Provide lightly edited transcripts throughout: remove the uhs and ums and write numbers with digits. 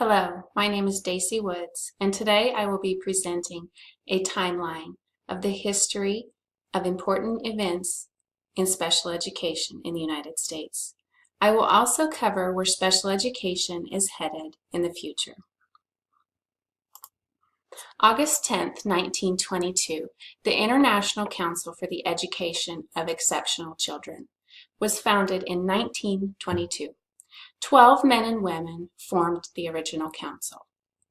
Hello, my name is Daisy Woods, and today I will be presenting a timeline of the history of important events in special education in the United States. I will also cover where special education is headed in the future. August 10, 1922, the International Council for the Education of Exceptional Children was founded in 1922. 12 men and women formed the original council.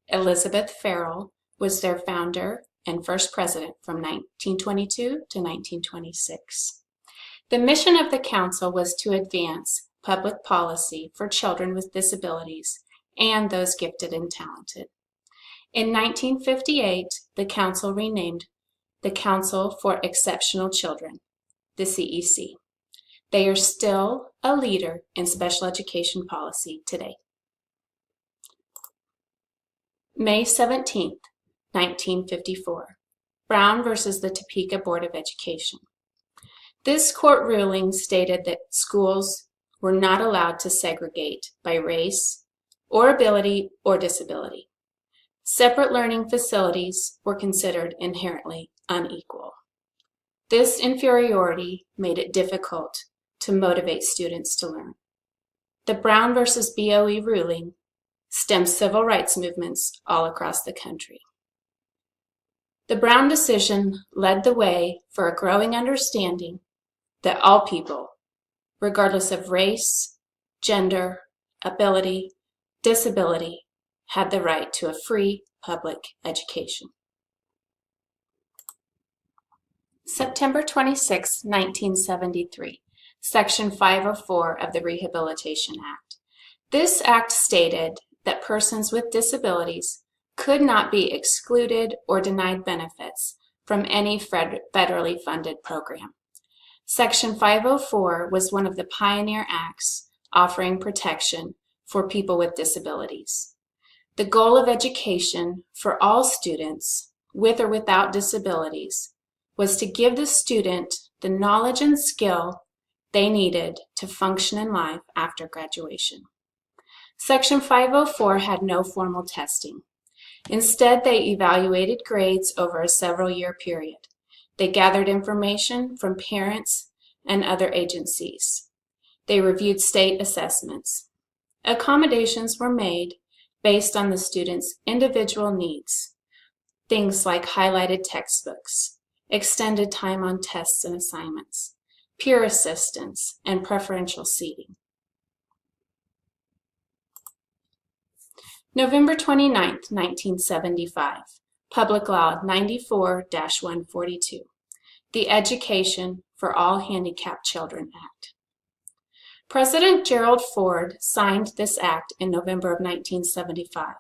Elizabeth Farrell was their founder and first president from 1922 to 1926. The mission of the council was to advance public policy for children with disabilities and those gifted and talented. In 1958, the council renamed the Council for Exceptional Children, the CEC. They are still a leader in special education policy today. May 17, 1954, Brown versus the Topeka Board of Education. This court ruling stated that schools were not allowed to segregate by race or ability or disability. Separate learning facilities were considered inherently unequal. This inferiority made it difficult to motivate students to learn. The Brown versus BOE ruling stemmed civil rights movements all across the country. The Brown decision led the way for a growing understanding that all people, regardless of race, gender, ability, disability, had the right to a free public education. September 26, 1973. Section 504 of the Rehabilitation Act. This act stated that persons with disabilities could not be excluded or denied benefits from any federally funded program. Section 504 was one of the pioneer acts offering protection for people with disabilities. The goal of education for all students, with or without disabilities, was to give the student the knowledge and skill they needed to function in life after graduation. Section 504 had no formal testing. Instead, they evaluated grades over a several-year period. They gathered information from parents and other agencies. They reviewed state assessments. Accommodations were made based on the student's individual needs, things like highlighted textbooks, extended time on tests and assignments, peer assistance, and preferential seating. November 29, 1975, Public Law 94-142, the Education for All Handicapped Children Act. President Gerald Ford signed this act in November of 1975,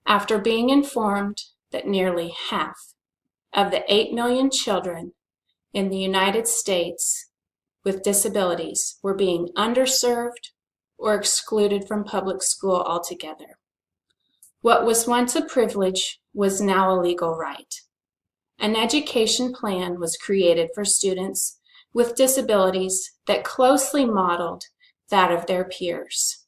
after being informed that nearly half of the 8 million children in the United States with disabilities were being underserved or excluded from public school altogether. What was once a privilege was now a legal right. An education plan was created for students with disabilities that closely modeled that of their peers.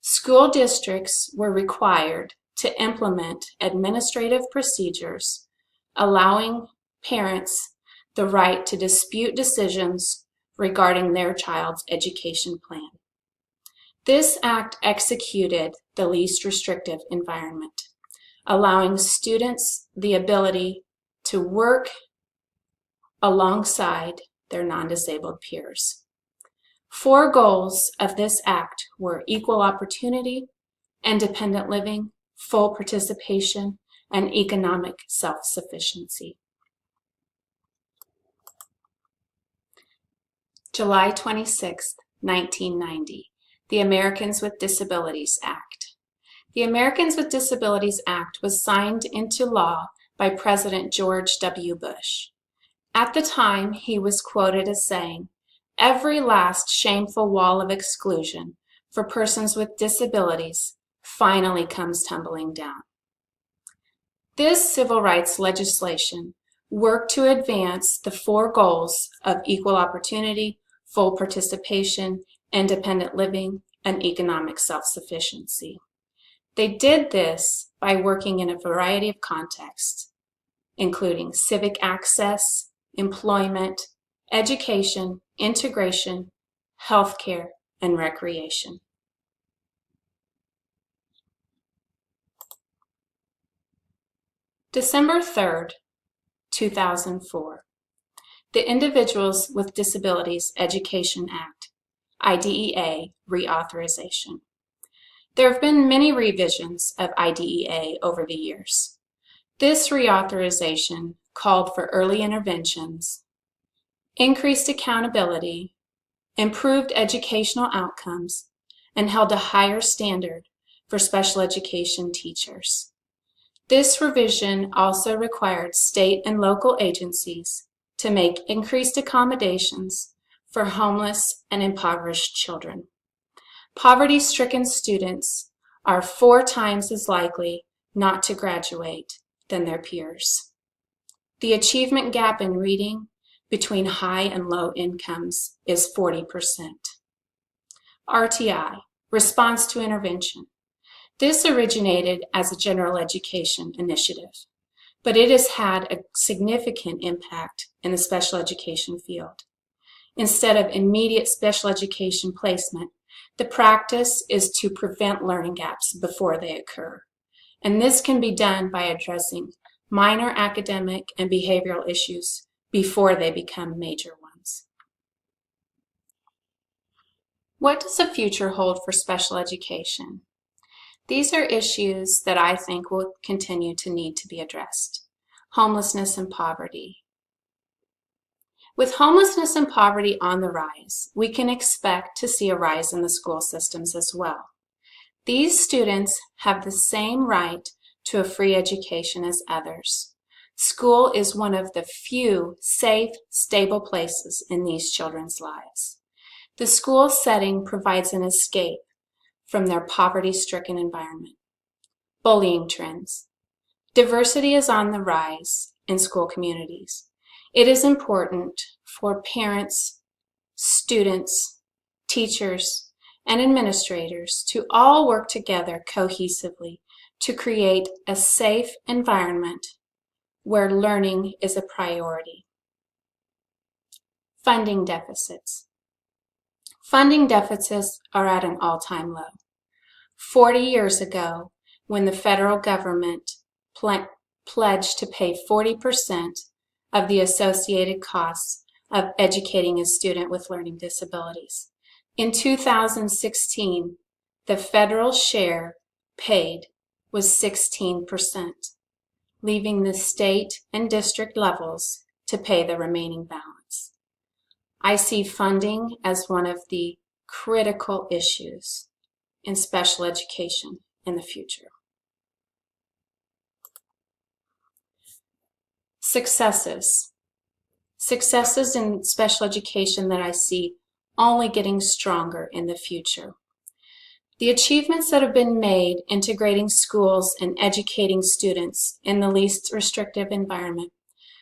School districts were required to implement administrative procedures allowing parents the right to dispute decisions regarding their child's education plan. This act executed the least restrictive environment, allowing students the ability to work alongside their non-disabled peers. 4 goals of this act were equal opportunity, independent living, full participation, and economic self-sufficiency. July 26, 1990, the Americans with Disabilities Act. The Americans with Disabilities Act was signed into law by President George W. Bush. At the time, he was quoted as saying, "Every last shameful wall of exclusion for persons with disabilities finally comes tumbling down." This civil rights legislation worked to advance the 4 goals of equal opportunity, full participation, independent living, and economic self-sufficiency. They did this by working in a variety of contexts, including civic access, employment, education, integration, healthcare, and recreation. December 3rd, 2004. The Individuals with Disabilities Education Act, IDEA, reauthorization. There have been many revisions of IDEA over the years. This reauthorization called for early interventions, increased accountability, improved educational outcomes, and held a higher standard for special education teachers. This revision also required state and local agencies to make increased accommodations for homeless and impoverished children. Poverty-stricken students are 4 times as likely not to graduate than their peers. The achievement gap in reading between high and low incomes is 40%. RTI, Response to Intervention. This originated as a general education initiative, but it has had a significant impact in the special education field. Instead of immediate special education placement, the practice is to prevent learning gaps before they occur. And this can be done by addressing minor academic and behavioral issues before they become major ones. What does the future hold for special education? These are issues that I think will continue to need to be addressed. Homelessness and poverty. With homelessness and poverty on the rise, we can expect to see a rise in the school systems as well. These students have the same right to a free education as others. School is one of the few safe, stable places in these children's lives. The school setting provides an escape from their poverty-stricken environment. Bullying trends. Diversity is on the rise in school communities. It is important for parents, students, teachers, and administrators to all work together cohesively to create a safe environment where learning is a priority. Funding deficits. Funding deficits are at an all-time low. 40 years ago, when the federal government pledged to pay 40% of the associated costs of educating a student with learning disabilities. In 2016, the federal share paid was 16%, leaving the state and district levels to pay the remaining balance. I see funding as one of the critical issues in special education in the future. Successes. Successes in special education that I see only getting stronger in the future. The achievements that have been made integrating schools and educating students in the least restrictive environment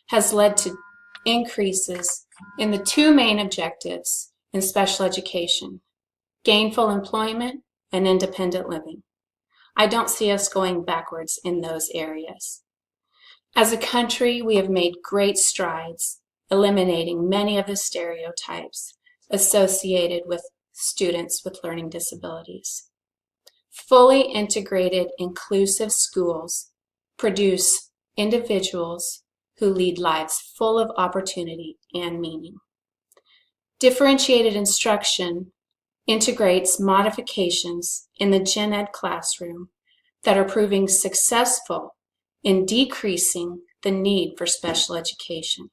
has led to increases in the 2 main objectives in special education: gainful employment and independent living. I don't see us going backwards in those areas. As a country, we have made great strides eliminating many of the stereotypes associated with students with learning disabilities. Fully integrated, inclusive schools produce individuals who lead lives full of opportunity and meaning. Differentiated instruction integrates modifications in the gen ed classroom that are proving successful in decreasing the need for special education.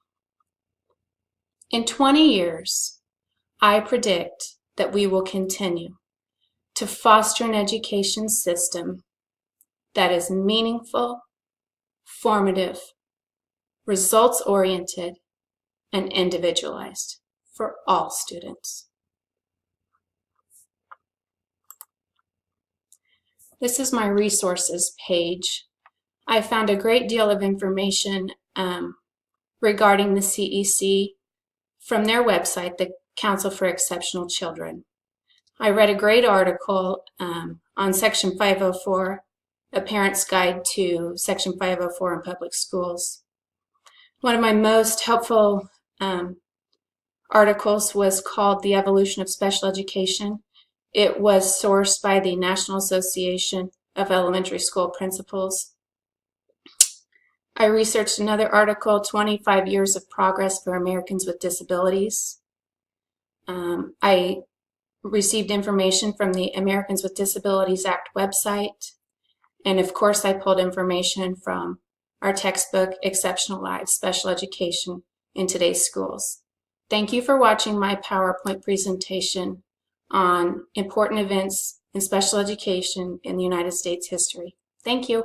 In 20 years, I predict that we will continue to foster an education system that is meaningful, formative, results-oriented, and individualized for all students. This is my resources page. I found a great deal of information regarding the CEC from their website, the Council for Exceptional Children. I read a great article on Section 504 A Parent's Guide to Section 504 in Public Schools. One of my most helpful articles was called The Evolution of Special Education. It was sourced by the National Association of Elementary School Principals. I researched another article, 25 Years of Progress for Americans with Disabilities. I received information from the Americans with Disabilities Act website. And of course, I pulled information from our textbook, Exceptional Lives, Special Education in Today's Schools. Thank you for watching my PowerPoint presentation on important events in special education in the United States history. Thank you.